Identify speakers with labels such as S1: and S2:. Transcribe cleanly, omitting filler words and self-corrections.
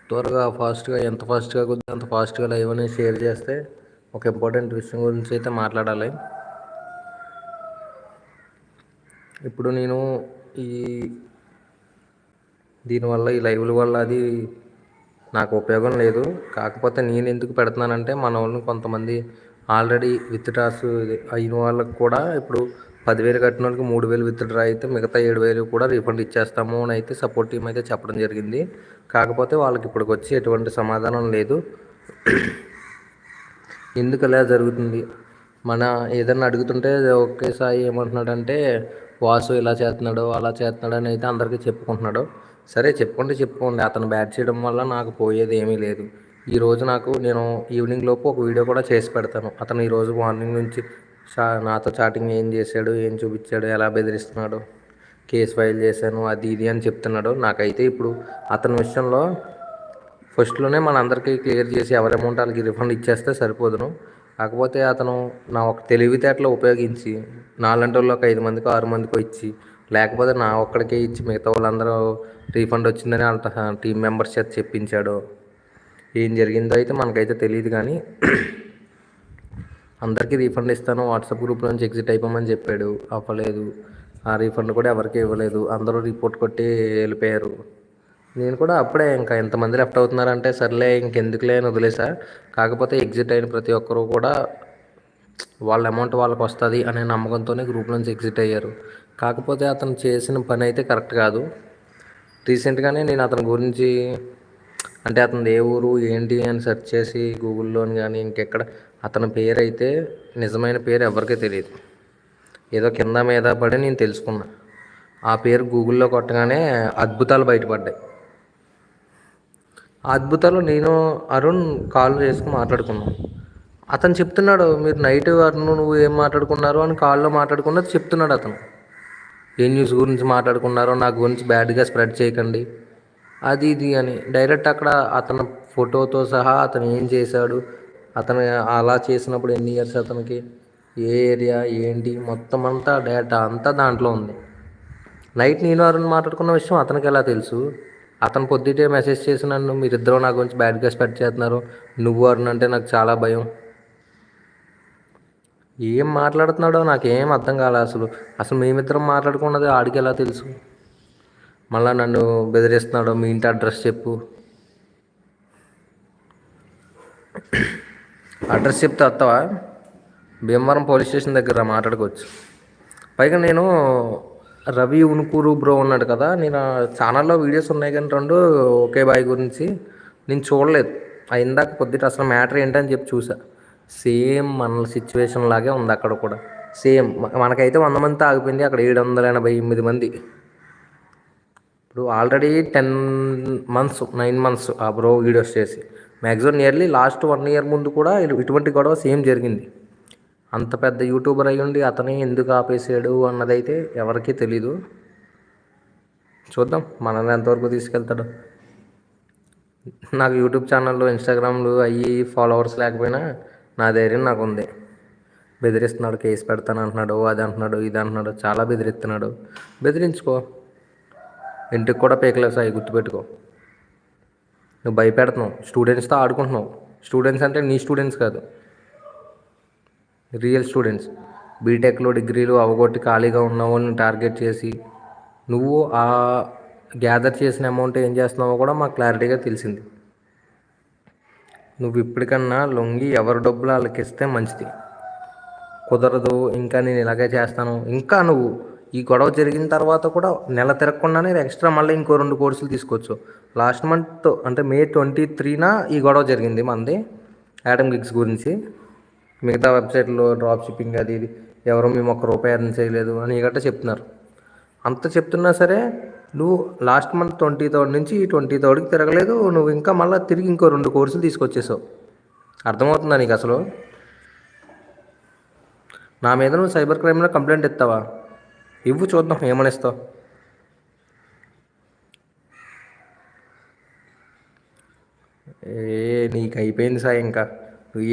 S1: త్వరగా ఫాస్ట్గా ఎంత ఫాస్ట్గా కుదిరితే అంత ఫాస్ట్గా లైవ్ అనేది షేర్ చేస్తే ఒక ఇంపార్టెంట్ విషయం గురించి అయితే మాట్లాడాలి. ఇప్పుడు నేను ఈ దీనివల్ల ఈ లైవ్ల వల్ల అది నాకు ఉపయోగం లేదు. కాకపోతే నేను ఎందుకు పెడుతున్నానంటే మన వాళ్ళని కొంతమంది ఆల్రెడీ విత్డ్రాస్ అయిన వాళ్ళకి కూడా ఇప్పుడు 10,000 కట్టిన వాళ్ళకి 3,000 విత్డ్రా అయితే మిగతా 7,000 కూడా రీఫండ్ ఇచ్చేస్తాము అని అయితే సపోర్ట్ టీం అయితే చెప్పడం జరిగింది. కాకపోతే వాళ్ళకి ఇప్పటికి వచ్చి ఎటువంటి సమాధానం లేదు. ఎందుకు ఇలా జరుగుతుంది? మన ఏదన్నా అడుగుతుంటే ఒకే సాయి ఏమంటున్నాడంటే వాసు ఇలా చేస్తున్నాడు అలా చేస్తున్నాడు అని అయితే అందరికీ చెప్పుకుంటున్నాడు. సరే చెప్పుకోండి, అతను బ్యాట్ చేయడం వల్ల నాకు పోయేది ఏమీ లేదు. ఈరోజు నేను ఈవినింగ్ లోపు ఒక వీడియో కూడా చేసి పెడతాను. అతను ఈరోజు మార్నింగ్ నుంచి నాతో చాటింగ్ ఏం చేశాడు, ఏం చూపించాడు, ఎలా బెదిరిస్తున్నాడు, కేసు ఫైల్ చేశాను అది ఇది అని చెప్తున్నాడు. నాకైతే ఇప్పుడు అతని విషయంలో ఫస్ట్లోనే మనందరికీ క్లియర్ చేసి ఎవరి అమౌంట్ వాళ్ళకి రిఫండ్ ఇచ్చేస్తే సరిపోదును. కాకపోతే అతను నా ఒక తెలివితేటలో ఉపయోగించి నాలాంటి వాళ్ళకి 5 మందికో 6 మందికో ఇచ్చి, లేకపోతే నా ఒక్కడికే ఇచ్చి మిగతా వాళ్ళందరూ రీఫండ్ వచ్చిందని అంత టీం మెంబర్స్ చేత చెప్పించాడు. ఏం జరిగిందో అయితే మనకైతే తెలియదు, కానీ అందరికీ రీఫండ్ ఇస్తాను వాట్సాప్ గ్రూప్ నుంచి ఎగ్జిట్ అయిపోమని చెప్పాడు. అవ్వలేదు. ఆ రీఫండ్ కూడా ఎవరికి ఇవ్వలేదు. అందరూ రిపోర్ట్ కొట్టి వెళ్ళిపోయారు. నేను కూడా అప్పుడే ఇంకా ఎంతమంది లెఫ్ట్ అవుతున్నారంటే సర్లే ఇంకెందుకులే అని వదిలేసా. కాకపోతే ఎగ్జిట్ అయిన ప్రతి ఒక్కరూ కూడా వాళ్ళ అమౌంట్ వాళ్ళకి వస్తుంది అనే నమ్మకంతోనే గ్రూప్ నుంచి ఎగ్జిట్ అయ్యారు. కాకపోతే అతను చేసిన పని అయితే కరెక్ట్ కాదు. రీసెంట్గానే నేను అతని గురించి అంటే అతను ఏ ఊరు ఏంటి అని సెర్చ్ చేసి గూగుల్లోని కానీ ఇంకెక్కడ అతని పేరు అయితే నిజమైన పేరు ఎవరికీ తెలియదు. ఏదో కింద మీద పడి నేను తెలుసుకున్నా. ఆ పేరు గూగుల్లో కొట్టగానే అద్భుతాలు బయటపడ్డాయి. ఆ అద్భుతాలు నేను అరుణ్ కాల్ చేసుకుని మాట్లాడుకున్నాం. అతను చెప్తున్నాడు, మీరు నైట్ అరుణ్ నువ్వు ఏం మాట్లాడుకున్నారు అని కాల్లో మాట్లాడుకున్నది చెప్తున్నాడు. అతను ఏ న్యూస్ గురించి మాట్లాడుకున్నారో నా గురించి బ్యాడ్గా స్ప్రెడ్ చేయకండి అది ఇది అని డైరెక్ట్ అక్కడ అతను ఫోటోతో సహా అతను ఏం చేశాడు, అతను అలా చేసినప్పుడు ఎన్ని ఇయర్స్, అతనికి ఏ ఏరియా ఏంటి మొత్తం అంతా డేటా అంతా దాంట్లో ఉంది. నైట్ నేను అరుణ్ మాట్లాడుకున్న విషయం అతనికి ఎలా తెలుసు? అతను పొద్దుటే మెసేజ్ చేసి నన్ను మీరిద్దరూ నా గురించి బ్యాడ్గా స్ప్రెడ్ చేస్తున్నారు, నువ్వు అరుణ్ అంటే నాకు చాలా భయం. ఏం మాట్లాడుతున్నాడో నాకేం అర్థం కాలే. అసలు మేమిద్దరం మాట్లాడుకున్నది ఆడికి ఎలా తెలుసు? మళ్ళీ నన్ను బెదిరిస్తున్నాడు, మీ ఇంటి అడ్రస్ చెప్పు. అడ్రస్ చెప్తే వస్తావా? భీమవరం పోలీస్ స్టేషన్ దగ్గర మాట్లాడుకోవచ్చు. పైగా నేను రవి ఉనుకూరు బ్రో ఉన్నాడు కదా, నేను ఛానల్లో వీడియోస్ ఉన్నాయి కానీ 2 ఒకే బాయ్ గురించి నేను చూడలేదు. ఇందాక పొద్దుట అసలు మ్యాటర్ ఏంటని చెప్పి చూసా. సేమ్ మన సిచ్యువేషన్ లాగే ఉంది అక్కడ కూడా. సేమ్ మనకైతే 100 మందితో ఆగిపోయింది, అక్కడ 788 మంది. ఇప్పుడు ఆల్రెడీ 10 months 9 months ఆ బ్రో వీడియోస్ చేసి మ్యాక్సిమం నియర్లీ లాస్ట్ 1 year ముందు కూడా ఇటువంటి గొడవ సేమ్ జరిగింది. అంత పెద్ద యూట్యూబర్ అయ్యుండి అతనే ఎందుకు ఆపేసాడు అన్నదైతే ఎవరికీ తెలీదు. చూద్దాం మనల్ని ఎంతవరకు తీసుకెళ్తాడు. నాకు యూట్యూబ్ ఛానళ్ళు ఇన్స్టాగ్రామ్లు అయ్యి ఫాలోవర్స్ లేకపోయినా నా ధైర్యం నాకు ఉంది. బెదిరిస్తున్నాడు, కేసు పెడతాను అంటున్నాడు, అది అంటున్నాడు, ఇది అంటున్నాడు, చాలా బెదిరిస్తున్నాడు. బెదిరించుకో, ఇంటికి కూడా పేకలేవు సాయి, గుర్తుపెట్టుకో. నువ్వు భయపెడుతున్నావు, స్టూడెంట్స్తో ఆడుకుంటున్నావు. స్టూడెంట్స్ అంటే నీ స్టూడెంట్స్ కాదు, రియల్ స్టూడెంట్స్. బీటెక్లో డిగ్రీలు అవగొట్టి ఖాళీగా ఉన్న వాళ్ళని టార్గెట్ చేసి నువ్వు ఆ గ్యాదర్ చేసిన అమౌంట్ ఏం చేస్తున్నావో కూడా మాకు క్లారిటీగా తెలిసింది. నువ్వు ఇప్పటికన్నా లొంగి ఎవరి డబ్బులు వాళ్ళకి ఇస్తే మంచిది. కుదరదు, ఇంకా నేను ఇలాగే చేస్తాను. ఇంకా నువ్వు ఈ గొడవ జరిగిన తర్వాత కూడా నెల తిరగకుండానే ఎక్స్ట్రా మళ్ళీ ఇంకో 2 కోర్సులు తీసుకోవచ్చు. లాస్ట్ మంత్ అంటే May 23న ఈ గొడవ జరిగింది మనది యాడమ్ గిగ్స్ గురించి. మిగతా వెబ్సైట్లో డ్రాప్ షిప్పింగ్ అది ఇది ఎవరో మేము ₹1 ఎర్న్ చేయలేదు అని గట్రా చెప్తున్నారు. అంత చెప్తున్నా సరే నువ్వు లాస్ట్ మంత్ 23rd నుంచి 23rdకి తిరగలేదు. నువ్వు ఇంకా మళ్ళీ తిరిగి ఇంకో 2 కోర్సులు తీసుకొచ్చేసావు. అర్థమవుతుందా నీకు? అసలు నా మీద నువ్వు సైబర్ క్రైమ్లో కంప్లైంట్ ఇస్తావా? ఇవ్వు, చూద్దాం ఏమని ఇస్తావు. నీకు అయిపోయింది సార్, ఇంకా నువ్వు